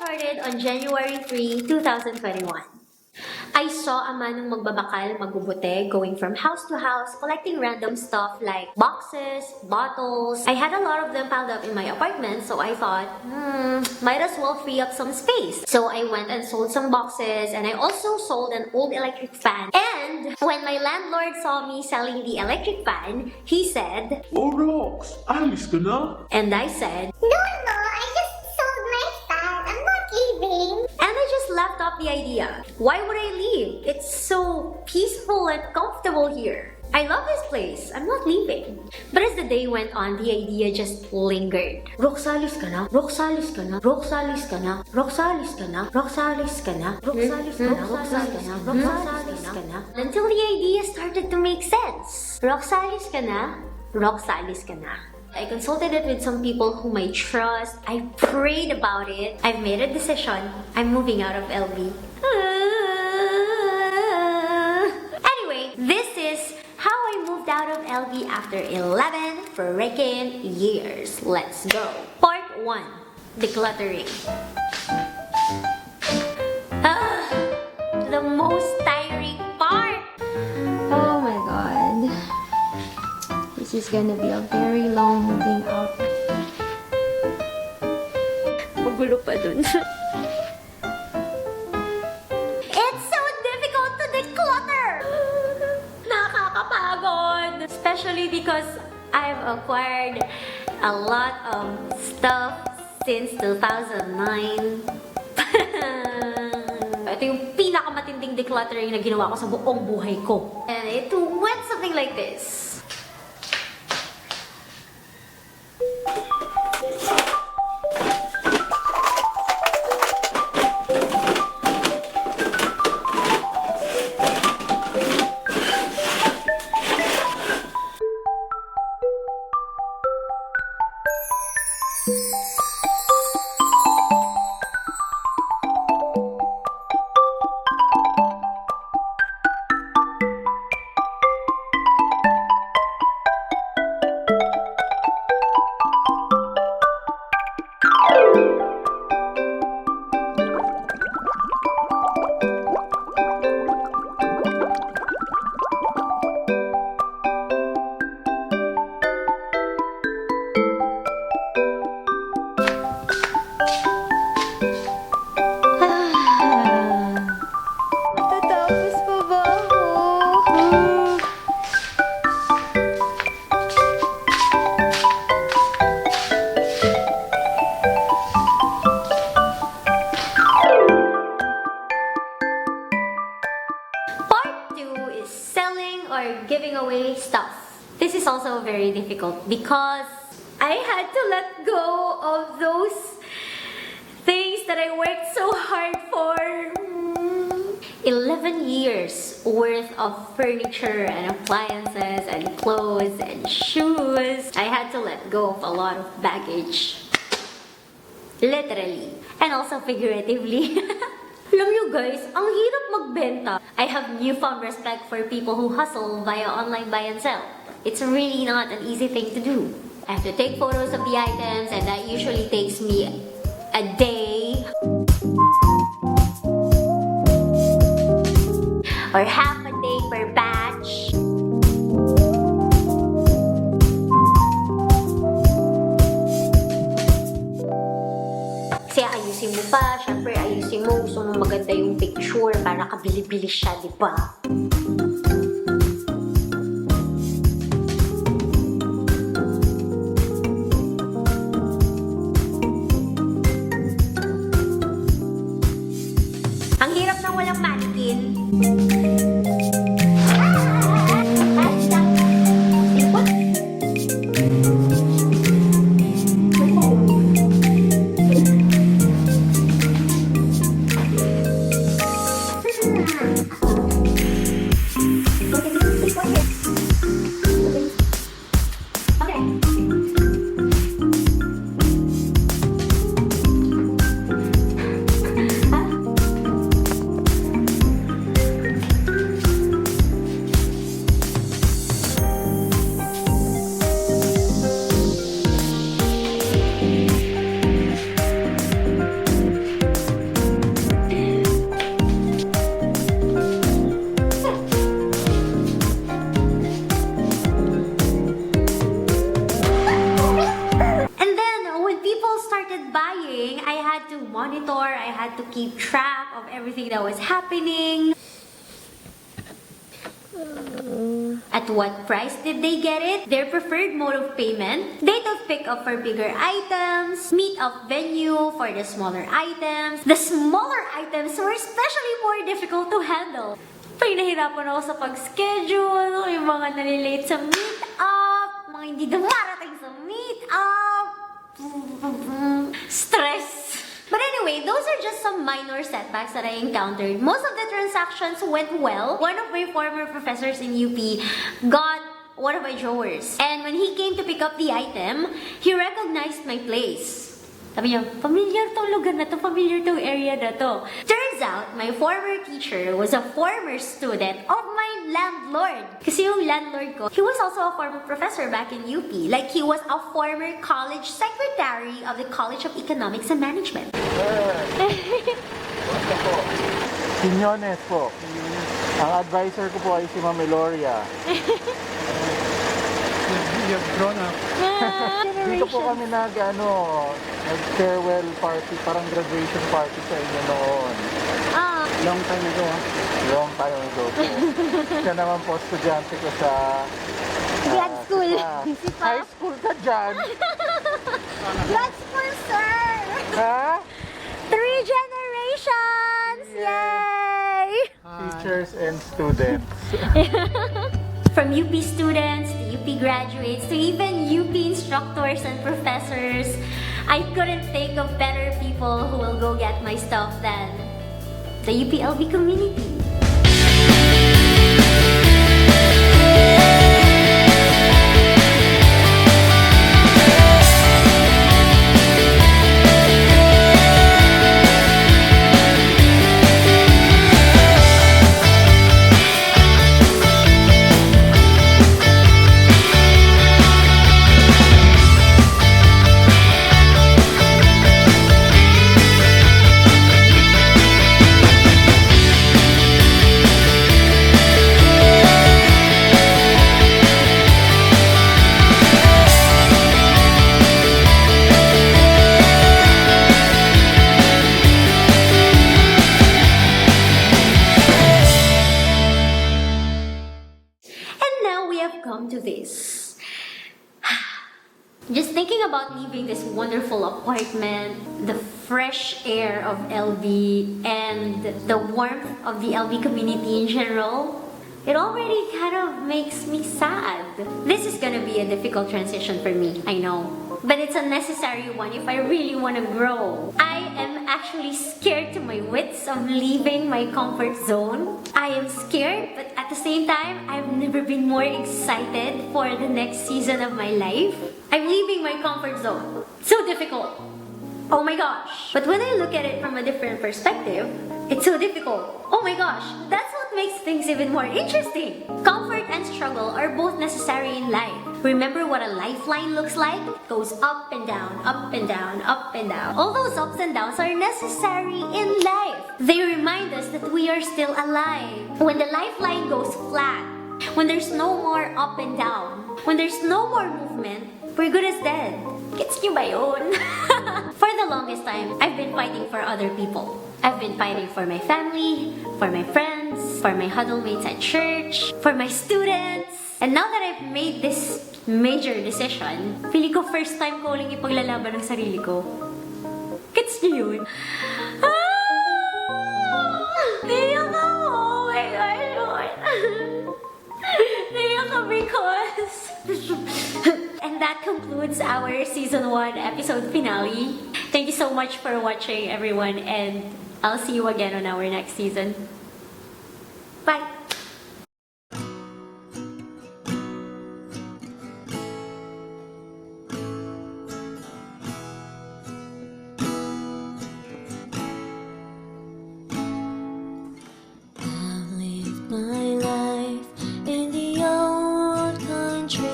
started on January 3, 2021. I saw a manong magbabakal, magbubute, going from house to house, collecting random stuff like boxes, bottles. I had a lot of them piled up in my apartment, so I thought, might as well free up some space. So I went and sold some boxes, and I also sold an old electric fan. And when my landlord saw me selling the electric fan, he said, Oh, Rox, alis ka na? and I said, No, I just sold my fan. I'm not leaving. and I just laughed off the idea. Why would I leave? It's so peaceful and comfortable here. I love this place. I'm not leaving. But as the day went on, the idea just lingered. Roxalis ka na? Roxalis ka na? Roxalis ka na? Roxalis ka na? Roxalis ka na? Roxalis ka na? Roxalis ka na? Roxalis ka na? Until the idea started to make sense. Roxalis ka na? Roxalis ka na? I consulted it with some people whom I trust. I prayed about it. I've made a decision. I'm moving out of LB. Anyway, this is how I moved out of LB after 11 freaking years. Let's go. Part 1. Decluttering. The most tiring part. Oh my god. This is gonna be a very long moving out. Magulo pa dun. It's so difficult to declutter! Nakakapagod! Especially because I've acquired a lot of stuff since 2009. Ito yung pinakamatinding decluttering na ginawa ko sa buong buhay ko. And it went something like this. Matatapos pa ba ako? Part 2 is selling or giving away stuff. This is also very difficult because I had to let go of those things that I worked so hard for. 11 years worth of furniture and appliances and clothes and shoes. I had to let go of a lot of baggage. Literally. And also figuratively. Alam nyo guys, ang hirap magbenta. I have newfound respect for people who hustle via online buy and sell. It's really not an easy thing to do. I have to take photos of the items and that usually takes me a day or half a day per batch. Kasi ayusin mo pa, syempre ayusin mo, gusto mo maganda yung picture para kabili-bili siya, di ba? Ang hirap ng walang mannequin. studying, I had to monitor, I had to keep track of everything that was happening. At what price did they get it? Their preferred mode of payment, date of pickup for bigger items, meet-up venue for the smaller items. The smaller items were especially more difficult to handle. Pinahirapan ako sa pag-schedule, yung mga nalilate sa meet-up, mga hindi dumarating sa meet-up. Stress. But anyway, those are just some minor setbacks that I encountered. Most of the transactions went well. One of my former professors in UP got one of my drawers. And when he came to pick up the item, he recognized my place. Sabi niya, familiar tong lugar na to, familiar tong area na to. Turns out, my former teacher was a former student of my landlord. Kasi yung landlord ko, he was also a former professor back in UP. Like, he was a former college secretary of the College of Economics and Management. Quiñones po. Ang advisor ko po ay si Ma'am Eloria. You've grown up. Dito po kami nag-farewell party, parang graduation party sa inyo noon. Long time ago, ha? Long time ago po. Siya naman po, estudyante ko sa... Grad school. High school ka dyan. Grad school, sir! Ha? 3 generations! Yay! Teachers and students. From UP students to UP graduates to even UP instructors and professors, I couldn't think of better people who will go get my stuff than the UPLB community. Come to this. Just thinking about leaving this wonderful apartment, the fresh air of LB, and the warmth of the LB community in general, it already kind of makes me sad. This is gonna be a difficult transition for me, I know. But it's a necessary one if I really want to grow. I am actually scared to my wits of leaving my comfort zone. I am scared, but at the same time, I've never been more excited for the next season of my life. I'm leaving my comfort zone. So difficult. Oh my gosh. But when I look at it from a different perspective, it's so difficult. Oh my gosh, that's what makes things even more interesting. Comfort and struggle are both necessary in life. Remember what a lifeline looks like? It goes up and down, up and down, up and down. All those ups and downs are necessary in life. They remind us that we are still alive. When the lifeline goes flat, when there's no more up and down, when there's no more movement, we're good as dead. Gets nyo ba yun? For the longest time, I've been fighting for other people. I've been fighting for my family, for my friends, for my huddle mates at church, for my students. And now that I've made this major decision, feeling ko first time ko uling ipaglalaban ng sarili ko. Gets nyo yun? Naiyak ako! Oh my gosh! Naiyak ako because... And that concludes our Season 1 episode finale. Thank you so much for watching, everyone, and I'll see you again on our next season. Bye! I've lived my life in the old country,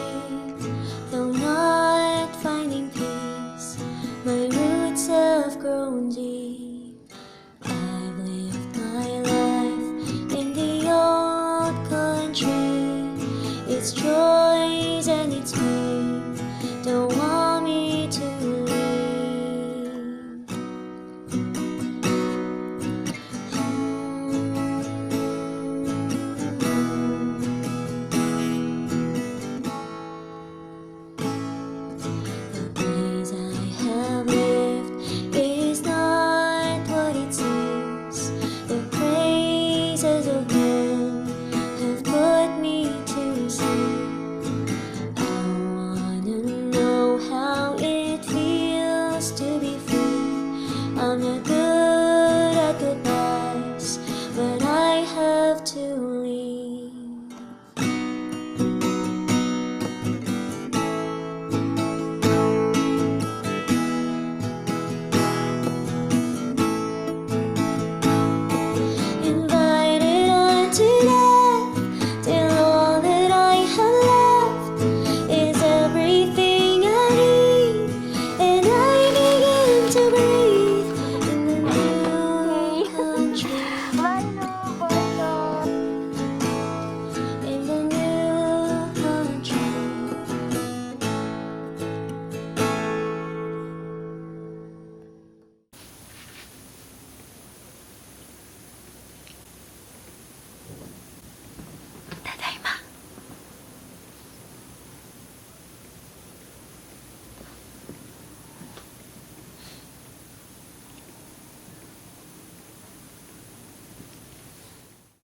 though not finding peace. My roots have grown deep. I've lived my life 하며